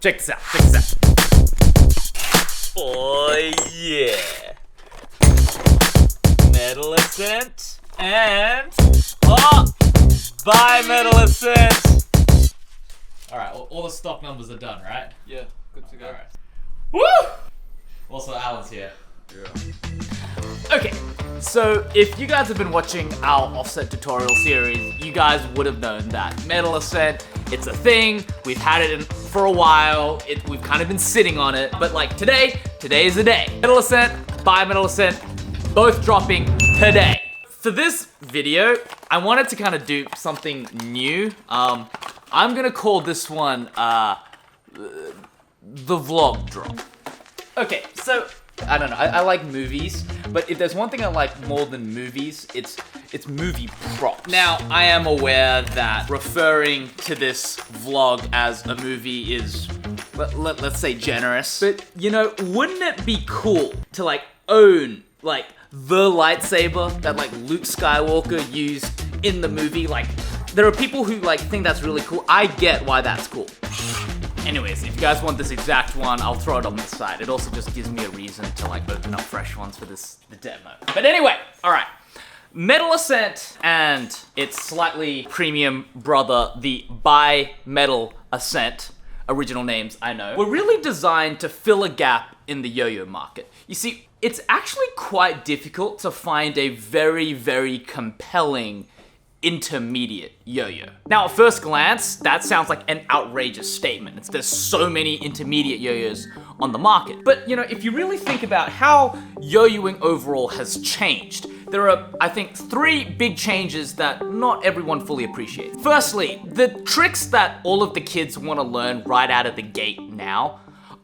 Check this out, check this out. Oh yeah. Metal Ascent and... Bye Metal Ascent! Alright, all the stock numbers are done, right? Yeah, good to go. Alright. Woo! Also, Alan's here. Yeah. Okay, so if you guys have been watching our offset tutorial series, you guys would have known that Metal Ascent, it's a thing, we've had it for a while, we've kind of been sitting on it, but like today is the day. Metal Ascent, Bye Metal Ascent, both dropping today. For this video, I wanted to kind of do something new. I'm gonna call this one, the vlog drop. Okay, so, I don't know, I like movies, but if there's one thing I like more than movies, it's movie props. Now, I am aware that referring to this vlog as a movie is, let's say, generous. But, you know, wouldn't it be cool to, like, own, like, the lightsaber that, like, Luke Skywalker used in the movie? Like, there are people who, like, think that's really cool. I get why that's cool. Anyways, if you guys want this exact one, I'll throw it on the side. It also just gives me a reason to like open up fresh ones for the demo. But anyway, alright. Metal Ascent and its slightly premium brother, the Bye Metal Ascent, original names I know, were really designed to fill a gap in the yo-yo market. You see, it's actually quite difficult to find a very, very compelling intermediate yo-yo. Now, at first glance, that sounds like an outrageous statement. There's so many intermediate yo-yos on the market. But, you know, if you really think about how yo-yoing overall has changed, there are, I think, 3 big changes that not everyone fully appreciates. Firstly, the tricks that all of the kids want to learn right out of the gate now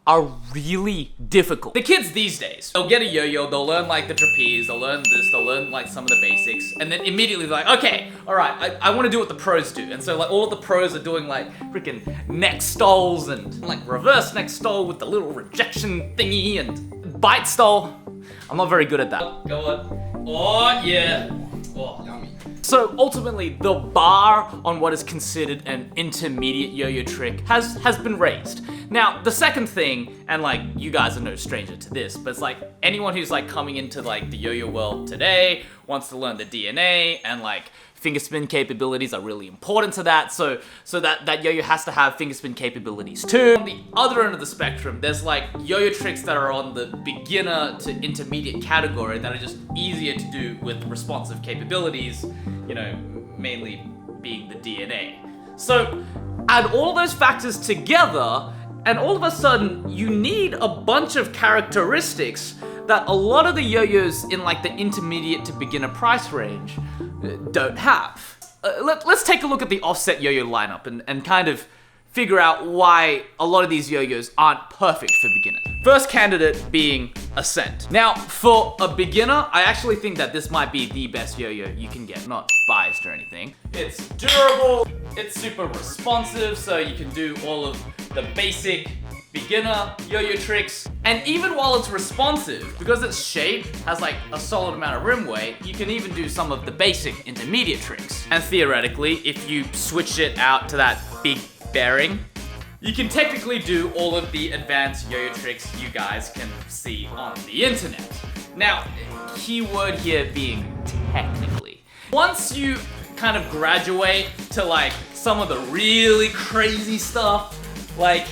are really difficult. The kids these days, they'll get a yo-yo, they'll learn like the trapeze, they'll learn this, they'll learn like some of the basics, and then immediately they're like, okay, all right, I want to do what the pros do. And so like all of the pros are doing like freaking neck stalls and like reverse neck stall with the little rejection thingy and bite stall. I'm not very good at that. Go on. Oh yeah. Oh. Yummy. So ultimately, the bar on what is considered an intermediate yo-yo trick has been raised. Now, the second thing, and like, you guys are no stranger to this, but it's like, anyone who's like coming into like the yo-yo world today wants to learn the DNA, and like, finger spin capabilities are really important to that, so that yo-yo has to have finger spin capabilities too. On the other end of the spectrum, there's like yo-yo tricks that are on the beginner to intermediate category that are just easier to do with responsive capabilities, you know, mainly being the DNA. So, add all those factors together, and all of a sudden, you need a bunch of characteristics that a lot of the yo-yos in like the intermediate to beginner price range don't have. Let's take a look at the offset yo-yo lineup and kind of figure out why a lot of these yo-yos aren't perfect for beginners. First candidate being Ascent. Now, for a beginner, I actually think that this might be the best yo-yo you can get, not biased or anything. It's durable, it's super responsive, so you can do all of the basic beginner yo-yo tricks, and even while it's responsive, because its shape has like a solid amount of rim weight, you can even do some of the basic intermediate tricks. And theoretically, if you switch it out to that big bearing, you can technically do all of the advanced yo-yo tricks you guys can see on the internet. Now, keyword here being technically. Once you kind of graduate to like some of the really crazy stuff, like,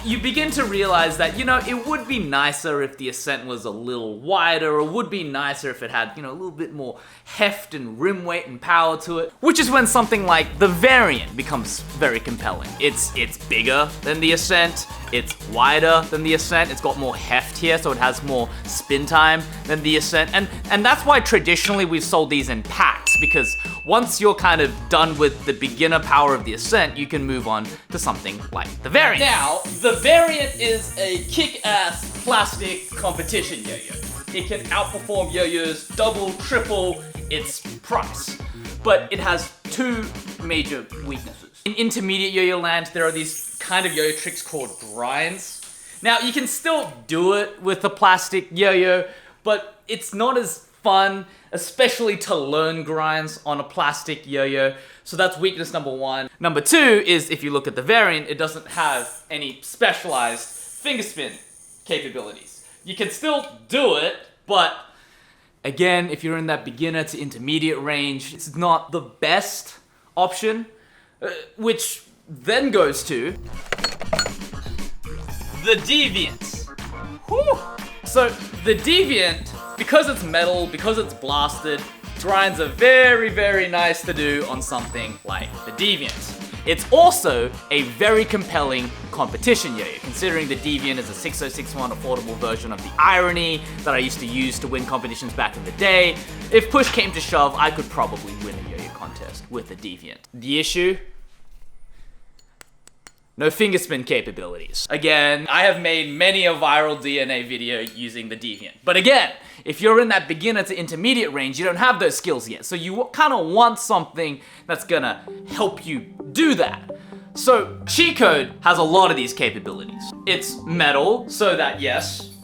you begin to realize that, you know, it would be nicer if the Ascent was a little wider, or would be nicer if it had, you know, a little bit more heft and rim weight and power to it. Which is when something like the Variant becomes very compelling. It's bigger than the Ascent, it's wider than the Ascent, it's got more heft here, so it has more spin time than the Ascent, and that's why traditionally we've sold these in packs, because once you're kind of done with the beginner power of the Ascent, you can move on to something like the Variant. Now, the Variant is a kick-ass plastic competition yo-yo. It can outperform yo-yos double, triple its price. But it has 2 major weaknesses. In intermediate yo-yo land, there are these kind of yo-yo tricks called grinds. Now, you can still do it with a plastic yo-yo, but it's not as fun, especially to learn grinds on a plastic yo-yo. So that's weakness number one. Number two is, if you look at the variant, it doesn't have any specialized finger spin capabilities. You can still do it, but again, if you're in that beginner to intermediate range, it's not the best option, which then goes to the Deviant. Whew. So the Deviant, because it's metal, because it's blasted, grinds are very, very nice to do on something like the Deviant. It's also a very compelling competition yo-yo, considering the Deviant is a 6061 affordable version of the Irony that I used to use to win competitions back in the day. If push came to shove, I could probably win a yo-yo contest with the Deviant. The issue? No finger spin capabilities. Again, I have made many a viral DNA video using the Deviant. But again, if you're in that beginner to intermediate range, you don't have those skills yet. So you kind of want something that's gonna help you do that. So Cheat Code has a lot of these capabilities. It's metal, so that yes,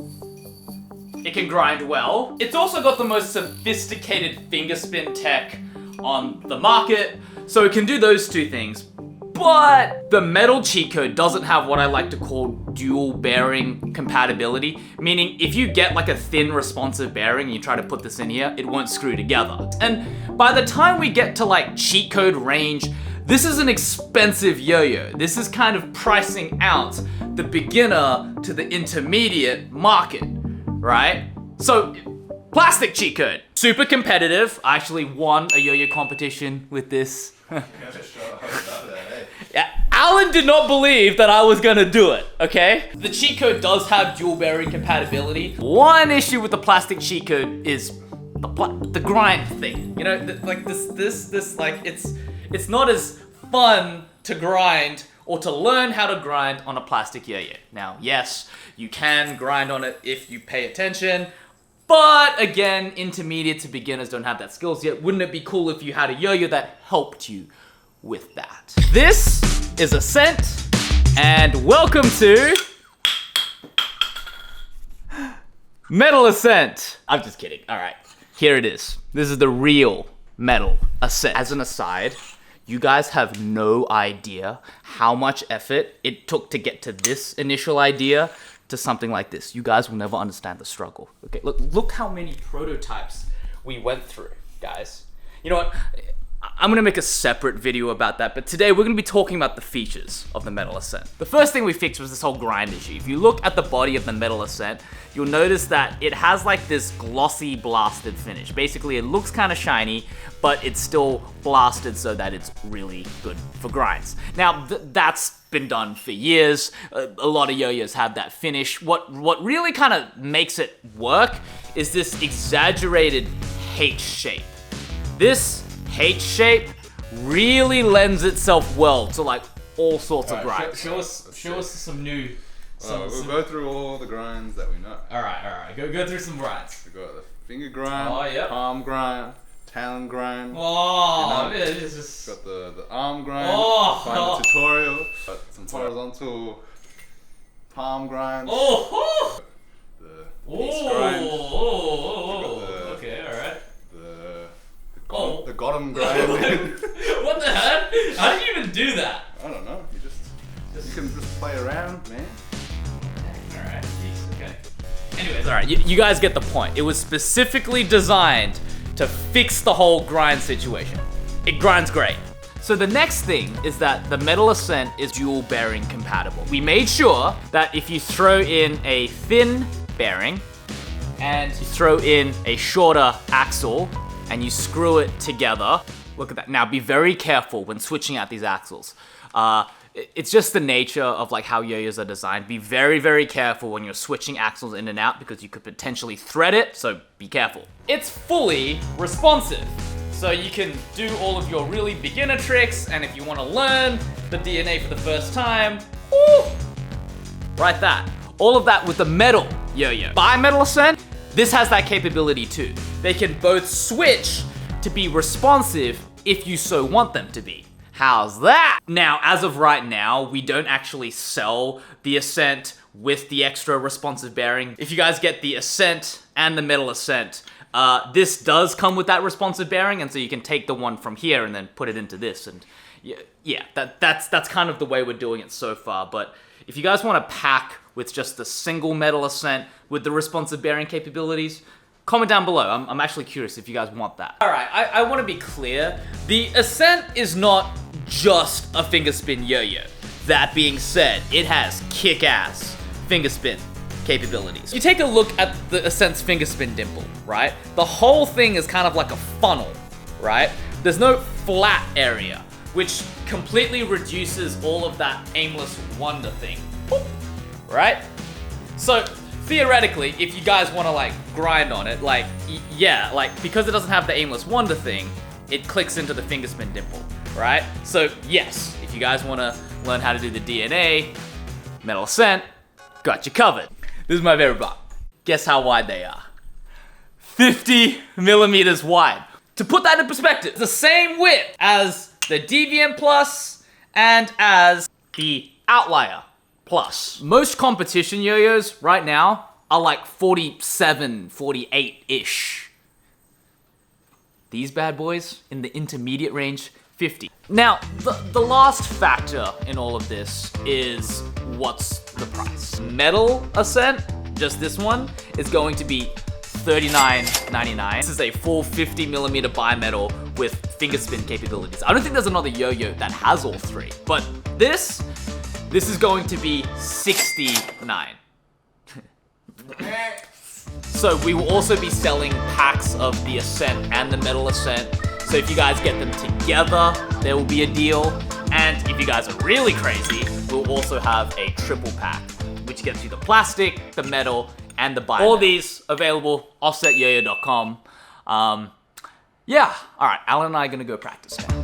it can grind well. It's also got the most sophisticated finger spin tech on the market, so it can do those two things. But the metal cheat code doesn't have what I like to call dual bearing compatibility, meaning if you get like a thin responsive bearing and you try to put this in here, it won't screw together. And by the time we get to like cheat code range, this is an expensive yo-yo. This is kind of pricing out the beginner to the intermediate market, right? So plastic cheat code, super competitive. I actually won a yo-yo competition with this. Yeah, Alan did not believe that I was gonna do it, okay? The cheat code does have dual bearing compatibility. One issue with the plastic cheat code is the grind thing. You know, it's not as fun to grind or to learn how to grind on a plastic yo-yo. Now, yes, you can grind on it if you pay attention, but again, intermediate to beginners don't have that skills yet. Wouldn't it be cool if you had a yo-yo that helped you with that? This is Ascent, and welcome to Metal Ascent. I'm just kidding. All right, here it is. This is the real Metal Ascent. As an aside, you guys have no idea how much effort it took to get to this initial idea to something like this. You guys will never understand the struggle. Okay, look how many prototypes we went through, guys. You know what? I'm gonna make a separate video about that, but today we're gonna be talking about the features of the Metal Ascent. The first thing we fixed was this whole grind issue. If you look at the body of the Metal Ascent, you'll notice that it has like this glossy blasted finish. Basically, it looks kind of shiny, but it's still blasted so that it's really good for grinds. Now, that's been done for years. A lot of yo-yos have that finish. What really kind of makes it work is this exaggerated H shape. This H shape really lends itself well to like all sorts of grinds. Show us some new. We'll go through all the grinds that we know. All right. Go through some grinds. We got the finger grind, Oh, yep. palm grind, talon grind. Oh, You know, man, this is. Got the arm grind. Oh. Find the tutorial. Got some horizontal palm grinds. Oh. The piece grind. Okay, all right. The bottom grind. What the heck? How did you even do that? I don't know. You can just play around, man. All right. Jeez, okay. Anyways, all right, you guys get the point. It was specifically designed to fix the whole grind situation. It grinds great. So the next thing is that the Metal Ascent is dual bearing compatible. We made sure that if you throw in a thin bearing and you throw in a shorter axle and you screw it together, look at that. Now be very careful when switching out these axles. It's just the nature of like how yo-yos are designed. Be very, very careful when you're switching axles in and out because you could potentially thread it, so be careful. It's fully responsive, so you can do all of your really beginner tricks, and if you want to learn the DNA for the first time, right that. All of that with the metal yo-yo. By Metal Ascent, this has that capability too. They can both switch to be responsive if you so want them to be. How's that? Now, as of right now, we don't actually sell the Ascent with the extra responsive bearing. If you guys get the Ascent and the Metal Ascent, This does come with that responsive bearing, and so you can take the one from here and then put it into this, and yeah, that's kind of the way we're doing it so far. But if you guys want to pack with just the single Metal Ascent with the responsive bearing capabilities, comment down below. I'm actually curious if you guys want that. All right, I want to be clear. The Ascent is not just a fingerspin yo-yo. That being said, it has kick-ass fingerspin capabilities. You take a look at the Ascent's fingerspin dimple, right? The whole thing is kind of like a funnel, right? There's no flat area, which completely reduces all of that aimless wonder thing, right? So theoretically, if you guys want to like grind on it, like yeah, like because it doesn't have the aimless wonder thing, it clicks into the fingerspin dimple, right? So yes, if you guys want to learn how to do the DNA, Metal Ascent, got you covered. This is my favorite part. Guess how wide they are? 50 millimeters wide. To put that in perspective, it's the same width as the DVM Plus and as the Outlier Plus. Most competition yo-yos right now are like 47, 48-ish. These bad boys in the intermediate range, 50. Now, the last factor in all of this is what's the price. Metal Ascent, just this one, is going to be $39.99. This is a full 50 millimeter bimetal with fingerspin capabilities. I don't think there's another yo-yo that has all three, but this is going to be $69. So we will also be selling packs of the Ascent and the Metal Ascent. So if you guys get them together, there will be a deal. And if you guys are really crazy, we'll also have a triple pack, which gets you the plastic, the metal, and the bimetal. All these available, offsetyoyo.com. Yeah, all right, Alan and I are gonna go practice now.